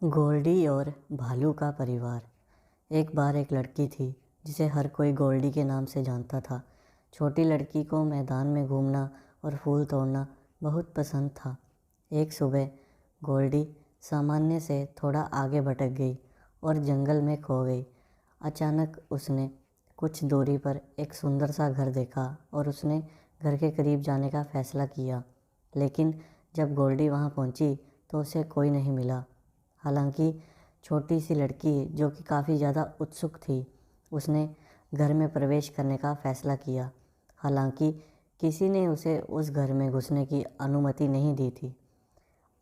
गोल्डी और भालू का परिवार। एक बार एक लड़की थी जिसे हर कोई गोल्डी के नाम से जानता था। छोटी लड़की को मैदान में घूमना और फूल तोड़ना बहुत पसंद था। एक सुबह गोल्डी सामान्य से थोड़ा आगे भटक गई और जंगल में खो गई। अचानक उसने कुछ दूरी पर एक सुंदर सा घर देखा और उसने घर के करीब जाने का फैसला किया। लेकिन जब गोल्डी वहां पहुंची तो उसे कोई नहीं मिला। हालांकि छोटी सी लड़की जो कि काफ़ी ज़्यादा उत्सुक थी, उसने घर में प्रवेश करने का फ़ैसला किया। हालांकि किसी ने उसे उस घर में घुसने की अनुमति नहीं दी थी।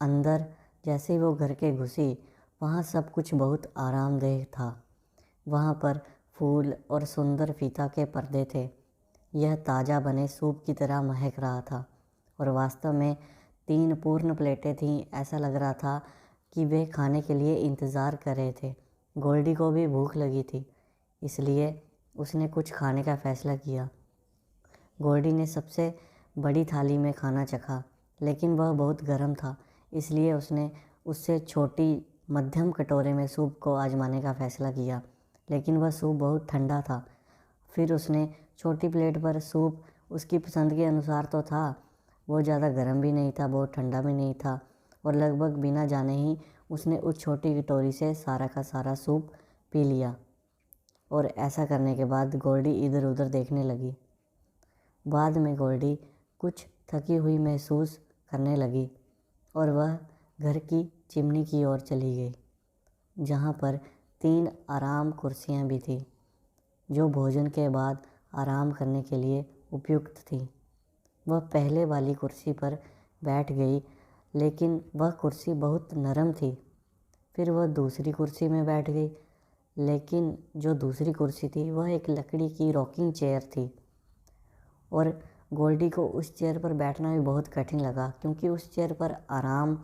अंदर जैसे ही वो घर के घुसी, वहाँ सब कुछ बहुत आरामदेह था। वहाँ पर फूल और सुंदर फीता के पर्दे थे। यह ताज़ा बने सूप की तरह महक रहा था और वास्तव में 3 पूर्ण प्लेटें थीं। ऐसा लग रहा था कि वे खाने के लिए इंतज़ार कर रहे थे। गोल्डी को भी भूख लगी थी, इसलिए उसने कुछ खाने का फ़ैसला किया। गोल्डी ने सबसे बड़ी थाली में खाना चखा, लेकिन वह बहुत गर्म था, इसलिए उसने उससे छोटी मध्यम कटोरे में सूप को आजमाने का फ़ैसला किया, लेकिन वह सूप बहुत ठंडा था। फिर उसने छोटी प्लेट पर सूप उसकी पसंद के अनुसार तो था, वो ज़्यादा गर्म भी नहीं था, बहुत ठंडा भी नहीं था, और लगभग बिना जाने ही उसने उस छोटी कटोरी से सारा का सारा सूप पी लिया। और ऐसा करने के बाद गोल्डी इधर उधर देखने लगी। बाद में गोल्डी कुछ थकी हुई महसूस करने लगी और वह घर की चिमनी की ओर चली गई, जहाँ पर 3 आराम कुर्सियाँ भी थीं, जो भोजन के बाद आराम करने के लिए उपयुक्त थी। वह पहले वाली कुर्सी पर बैठ गई, लेकिन वह कुर्सी बहुत नरम थी। फिर वह दूसरी कुर्सी में बैठ गई, लेकिन जो दूसरी कुर्सी थी वह एक लकड़ी की रॉकिंग चेयर थी और गोल्डी को उस चेयर पर बैठना भी बहुत कठिन लगा, क्योंकि उस चेयर पर आराम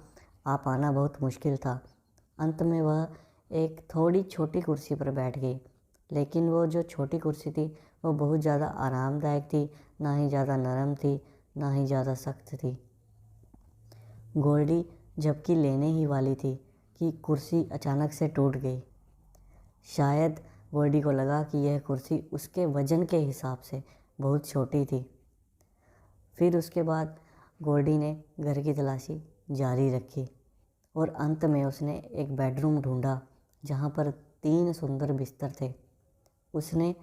आ पाना बहुत मुश्किल था। अंत में वह एक थोड़ी छोटी कुर्सी पर बैठ गई, लेकिन वो जो छोटी कुर्सी थी वो बहुत ज़्यादा आरामदायक थी, ना ही ज़्यादा नरम थी, ना ही ज़्यादा सख्त थी। गोल्डी जबकि लेने ही वाली थी कि कुर्सी अचानक से टूट गई। शायद गोल्डी को लगा कि यह कुर्सी उसके वजन के हिसाब से बहुत छोटी थी। फिर उसके बाद गोल्डी ने घर की तलाशी जारी रखी और अंत में उसने एक बेडरूम ढूंढा जहाँ पर 3 सुंदर बिस्तर थे। उसने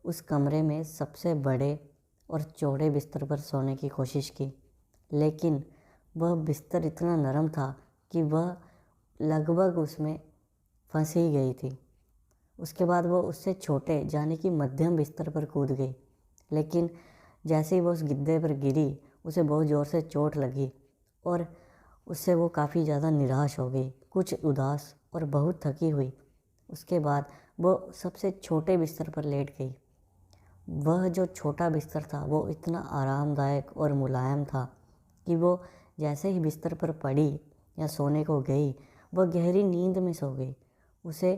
उस कमरे में सबसे बड़े और चौड़े बिस्तर पर सोने की कोशिश की, लेकिन वह बिस्तर इतना नरम था कि वह लगभग उसमें फंस ही गई थी। उसके बाद वह उससे छोटे यानी कि मध्यम बिस्तर पर कूद गई, लेकिन जैसे ही वह उस गिद्दे पर गिरी, उसे बहुत ज़ोर से चोट लगी और उससे वो काफ़ी ज़्यादा निराश हो गई, कुछ उदास और बहुत थकी हुई। उसके बाद वो सबसे छोटे बिस्तर पर लेट गई। वह जो छोटा बिस्तर था वो इतना आरामदायक और मुलायम था कि वो जैसे ही बिस्तर पर पड़ी या सोने को गई, वह गहरी नींद में सो गई। उसे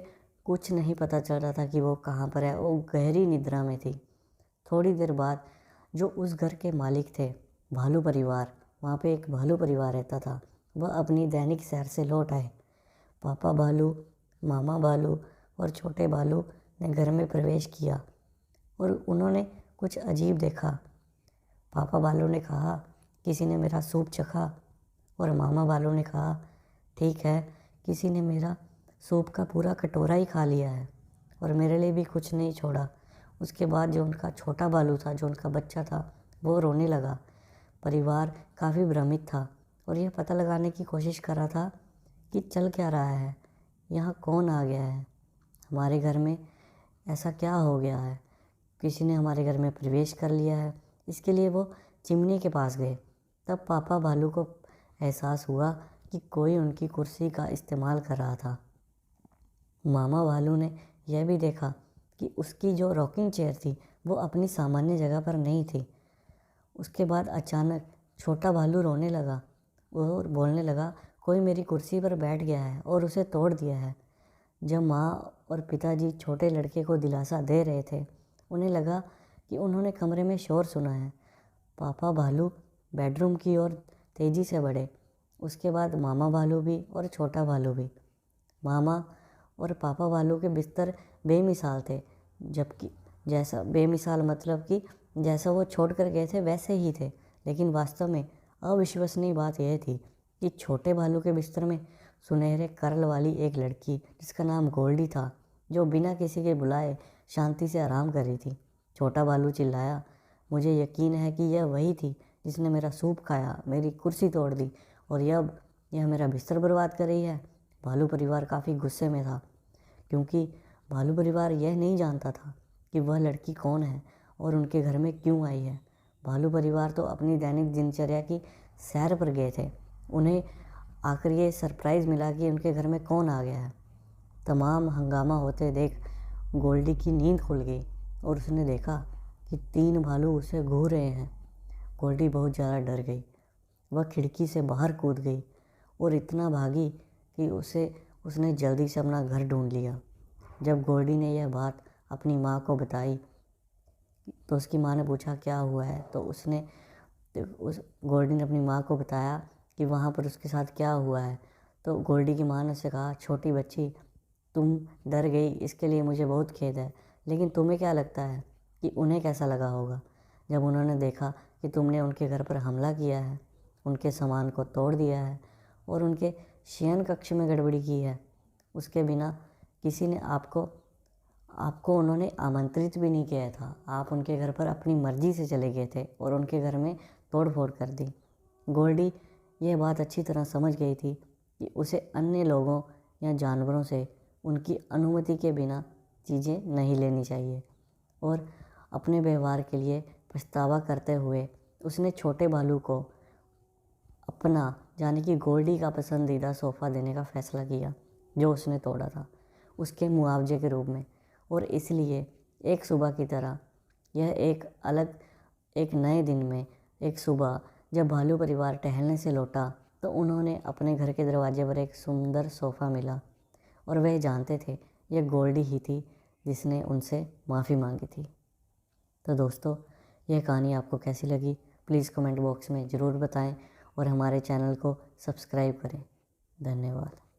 कुछ नहीं पता चल रहा था कि वो कहाँ पर है, वो गहरी निद्रा में थी। थोड़ी देर बाद जो उस घर के मालिक थे, भालू परिवार, वहाँ पे एक भालू परिवार रहता था, वह अपनी दैनिक सैर से लौट आए। पापा भालू, मामा भालू और छोटे भालू ने घर में प्रवेश किया और उन्होंने कुछ अजीब देखा। पापा भालू ने कहा, किसी ने मेरा सूप चखा, और मामा भालू ने कहा, ठीक है, किसी ने मेरा सूप का पूरा कटोरा ही खा लिया है और मेरे लिए भी कुछ नहीं छोड़ा। उसके बाद जो उनका छोटा भालू था, जो उनका बच्चा था, वो रोने लगा। परिवार काफ़ी भ्रमित था और यह पता लगाने की कोशिश कर रहा था कि चल क्या रहा है, यहाँ कौन आ गया है, हमारे घर में ऐसा क्या हो गया है, किसी ने हमारे घर में प्रवेश कर लिया है। इसके लिए वो चिमनी के पास गए। तब पापा भालू को एहसास हुआ कि कोई उनकी कुर्सी का इस्तेमाल कर रहा था। मामा भालू ने यह भी देखा कि उसकी जो रॉकिंग चेयर थी वो अपनी सामान्य जगह पर नहीं थी। उसके बाद अचानक छोटा भालू रोने लगा और बोलने लगा, कोई मेरी कुर्सी पर बैठ गया है और उसे तोड़ दिया है। जब माँ और पिताजी छोटे लड़के को दिलासा दे रहे थे, उन्हें लगा कि उन्होंने कमरे में शोर सुना है। पापा भालू बेडरूम की ओर तेज़ी से बढ़े, उसके बाद मामा भालू भी और छोटा भालू भी। मामा और पापा भालू के बिस्तर बेमिसाल थे, जबकि जैसा बेमिसाल मतलब कि जैसा वो छोड़ कर गए थे वैसे ही थे। लेकिन वास्तव में अविश्वसनीय बात यह थी कि छोटे भालू के बिस्तर में सुनहरे कर्ल वाली एक लड़की, जिसका नाम गोल्डी था, जो बिना किसी के बुलाए शांति से आराम कर रही थी। छोटा भालू चिल्लाया, मुझे यकीन है कि यह वही थी जिसने मेरा सूप खाया, मेरी कुर्सी तोड़ दी और अब यह मेरा बिस्तर बर्बाद कर रही है। भालू परिवार काफ़ी गुस्से में था, क्योंकि भालू परिवार यह नहीं जानता था कि वह लड़की कौन है और उनके घर में क्यों आई है। भालू परिवार तो अपनी दैनिक दिनचर्या की सैर पर गए थे। उन्हें आकर ये सरप्राइज़ मिला कि उनके घर में कौन आ गया है। तमाम हंगामा होते देख गोल्डी की नींद खुल गई और उसने देखा कि 3 भालू उसे घूर रहे हैं। गोल्डी बहुत ज़्यादा डर गई। वह खिड़की से बाहर कूद गई और इतना भागी कि उसने जल्दी से अपना घर ढूंढ लिया। जब गोल्डी ने यह बात अपनी माँ को बताई तो उसकी माँ ने पूछा क्या हुआ है, तो गोल्डी ने अपनी माँ को बताया कि वहाँ पर उसके साथ क्या हुआ है। तो गोल्डी की माँ ने उससे कहा, छोटी बच्ची, तुम डर गई, इसके लिए मुझे बहुत खेद है, लेकिन तुम्हें क्या लगता है कि उन्हें कैसा लगा होगा जब उन्होंने देखा कि तुमने उनके घर पर हमला किया है, उनके सामान को तोड़ दिया है और उनके शयन कक्ष में गड़बड़ी की है। उसके बिना किसी ने आपको उन्होंने आमंत्रित भी नहीं किया था। आप उनके घर पर अपनी मर्ज़ी से चले गए थे और उनके घर में तोड़ फोड़ कर दी। गोल्डी यह बात अच्छी तरह समझ गई थी कि उसे अन्य लोगों या जानवरों से उनकी अनुमति के बिना चीज़ें नहीं लेनी चाहिए और अपने व्यवहार के लिए पछतावा करते हुए उसने छोटे भालू को अपना यानी कि गोल्डी का पसंदीदा सोफ़ा देने का फ़ैसला किया जो उसने तोड़ा था, उसके मुआवजे के रूप में। और इसलिए एक सुबह की तरह यह एक नए दिन में एक सुबह जब भालू परिवार टहलने से लौटा तो उन्होंने अपने घर के दरवाजे पर एक सुंदर सोफ़ा मिला और वह जानते थे यह गोल्डी ही थी जिसने उनसे माफ़ी मांगी थी। तो दोस्तों, यह कहानी आपको कैसी लगी प्लीज़ कमेंट बॉक्स में ज़रूर बताएं और हमारे चैनल को सब्सक्राइब करें। धन्यवाद।